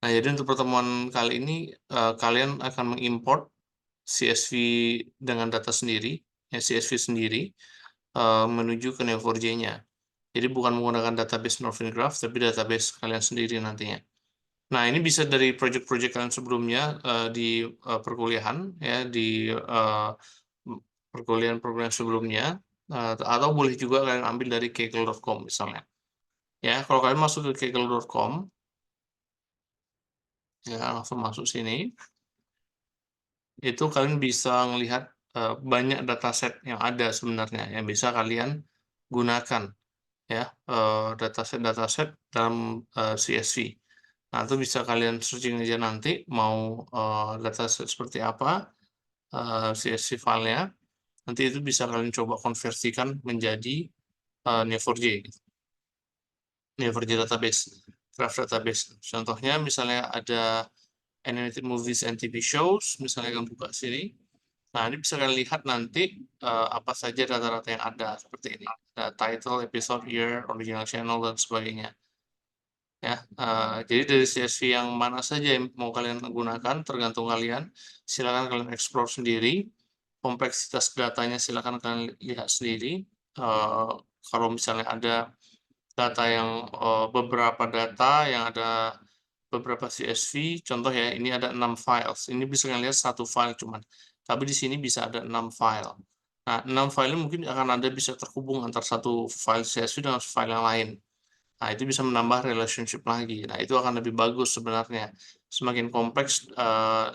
Nah, jadi untuk pertemuan kali ini, kalian akan mengimport CSV dengan data sendiri, ya CSV sendiri, menuju ke Neo4j-nya. Jadi bukan menggunakan database Northern Graph, tapi database kalian sendiri nantinya. Nah, ini bisa dari project-project kalian sebelumnya di perkuliahan, ya di perkuliahan-perkuliahan sebelumnya, atau boleh juga kalian ambil dari kaggle.com misalnya. Ya, kalau kalian masuk ke kaggle.com, ya langsung masuk sini, itu kalian bisa melihat banyak dataset yang ada sebenarnya yang bisa kalian gunakan, ya dataset dalam CSV. Nah, itu bisa kalian searching aja nanti mau dataset seperti apa CSV filenya. Nanti itu bisa kalian coba konversikan menjadi Neo4j, Neo4j database, graph database. Contohnya misalnya ada animated movies and TV shows, misalnya kalian buka sini. Nah, ini bisa kalian lihat nanti apa saja data-data yang ada seperti ini. Ada title, episode, year, original channel, dan sebagainya. Ya, jadi dari CSV yang mana saja yang mau kalian gunakan, tergantung kalian. Silakan kalian explore sendiri. Kompleksitas datanya silakan kalian lihat sendiri. Kalau misalnya ada data yang beberapa data yang ada beberapa CSV, contoh ya, ini ada 6 files. Ini bisa kalian lihat satu file cuman. Tapi di sini bisa ada 6 file. Nah, 6 file ini mungkin akan ada bisa terhubung antara satu file CSV dengan file yang lain. Nah, itu bisa menambah relationship lagi. Nah, itu akan lebih bagus sebenarnya. Semakin kompleks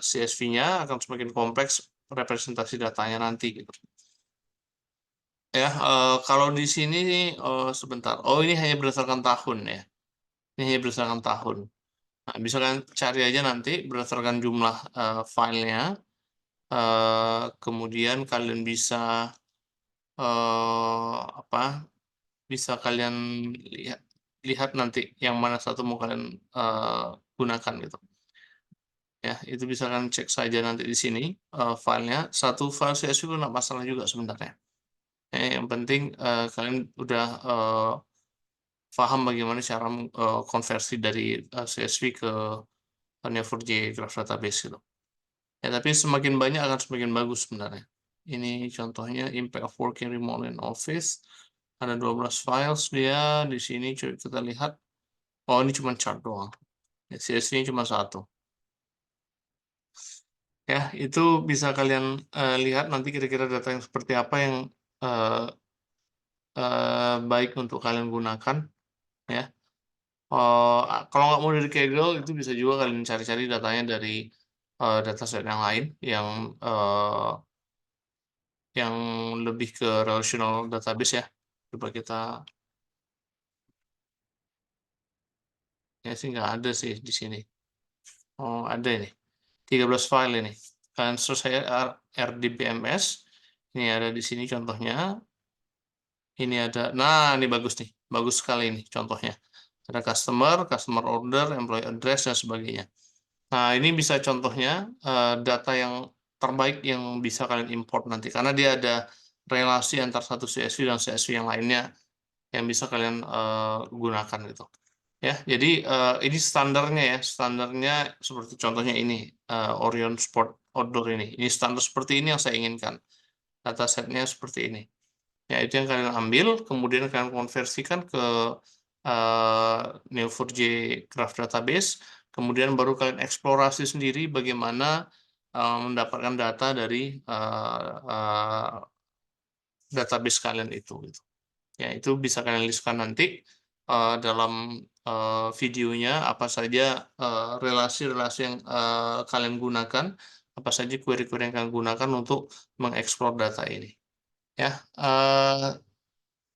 CSV-nya, akan semakin kompleks representasi datanya nanti gitu. Ya, kalau di sini sebentar. Oh, ini hanya berdasarkan tahun ya. Ini hanya berdasarkan tahun. Nah, bisa kalian cari aja nanti berdasarkan jumlah filenya. Kemudian kalian bisa apa? Bisa kalian lihat nanti yang mana satu mau kalian gunakan gitu. Ya, itu bisa kalian cek saja nanti di sini filenya. Satu file CSV itu nggak masalah juga sebenarnya. Yang penting kalian udah paham bagaimana cara konversi dari CSV ke Neo4j Graph Database gitu. Ya, tapi semakin banyak akan semakin bagus sebenarnya. Ini contohnya impact of working remote in office. Ada 12 files dia di sini. Coba kita lihat. Oh, ini cuma chart doang. Ya, CSV-nya cuma satu. Ya, itu bisa kalian lihat nanti kira-kira data yang seperti apa yang baik untuk kalian gunakan. Ya, kalau nggak mau dari Kaggle, itu bisa juga kalian cari-cari datanya dari dataset yang lain yang lebih ke relational database ya. Coba kita, ya sih nggak ada sih di sini. Oh, ada ini. 13 file ini. Kalian search saya RDBMS. Ini ada di sini contohnya. Ini ada, nah ini bagus nih. Bagus sekali ini contohnya. Ada customer order, employee address, dan sebagainya. Nah, ini bisa contohnya data yang terbaik yang bisa kalian import nanti. Karena dia ada relasi antar satu CSV dan CSV yang lainnya yang bisa kalian gunakan gitu. Ya, jadi ini standarnya ya. Standarnya seperti contohnya ini, Orion Sport Outdoor ini. Ini standar seperti ini yang saya inginkan. Datasetnya seperti ini. Ya, itu yang kalian ambil, kemudian kalian konversikan ke Neo4j Graph Database, kemudian baru kalian eksplorasi sendiri bagaimana mendapatkan data dari database kalian itu. Gitu. Ya, itu bisa kalian listkan nanti dalam videonya apa saja relasi-relasi yang kalian gunakan, apa saja query-query yang kalian gunakan untuk mengeksplor data ini. Ya,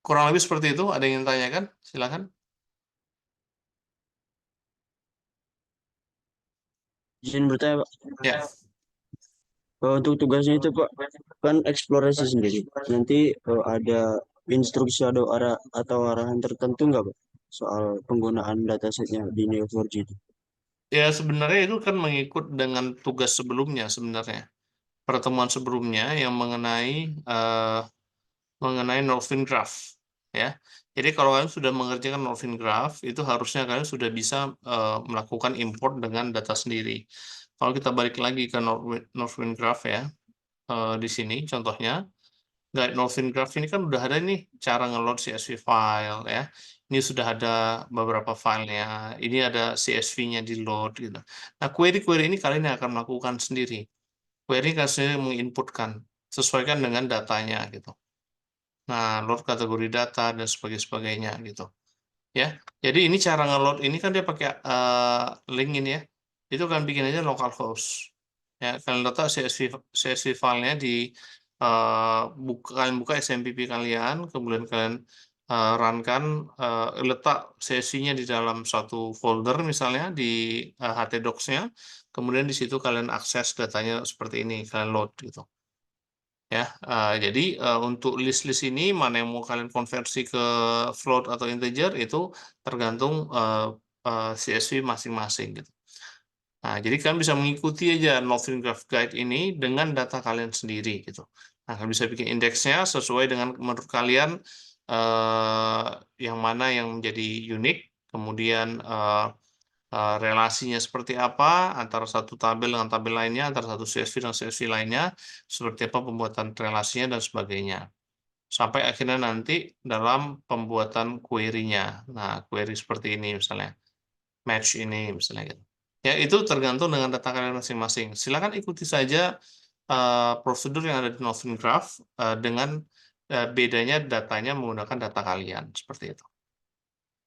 kurang lebih seperti itu. Ada yang ingin tanyakan? Silakan. Izin bertanya, Pak. Ya, Untuk tugasnya itu, Pak, kan eksplorasi sendiri. Nanti ada instruksi atau arahan tertentu nggak, Pak? Soal penggunaan datasetnya di Neo4j itu. ya sebenarnya itu kan mengikut dengan tugas sebelumnya sebenarnya. Pertemuan sebelumnya yang mengenai Northern Graph. Ya, Jadi kalau kalian sudah mengerjakan Northern Graph, itu harusnya kalian sudah bisa melakukan import dengan data sendiri. Kalau kita balik lagi ke Northern Graph ya, di sini contohnya, Guide Northern Graph ini kan udah ada nih cara nge-load CSV file ya. Ini sudah ada beberapa filenya. Ini ada CSV-nya di load gitu. Nah, query-query ini kalian yang akan melakukan sendiri. Query kalian sendiri menginputkan, sesuaikan dengan datanya gitu. Nah, load kategori data dan sebagainya gitu. Ya, jadi ini cara nge-load ini kan dia pakai link ini ya. Itu kan bikin aja localhost. Ya, kalian letak CSV filenya di kalian buka SMPP kalian, kemudian kalian runkan, letak CSV-nya di dalam satu folder misalnya di htdocs-nya, kemudian di situ kalian akses datanya seperti ini, kalian load gitu. Ya, jadi untuk list-list ini mana yang mau kalian konversi ke float atau integer itu tergantung CSV masing-masing gitu. Nah, jadi kalian bisa mengikuti aja Northern Graph Guide ini dengan data kalian sendiri gitu. Nah, kalian bisa bikin indeksnya sesuai dengan menurut kalian yang mana yang menjadi unik, kemudian relasinya seperti apa antara satu tabel dengan tabel lainnya, antara satu CSV dengan CSV lainnya, seperti apa pembuatan relasinya dan sebagainya. Sampai akhirnya nanti dalam pembuatan query-nya. Nah, query seperti ini misalnya, match ini misalnya gitu. Ya, itu tergantung dengan data kalian masing-masing. Silakan ikuti saja prosedur yang ada di Northern Graph dengan bedanya datanya menggunakan data kalian seperti itu.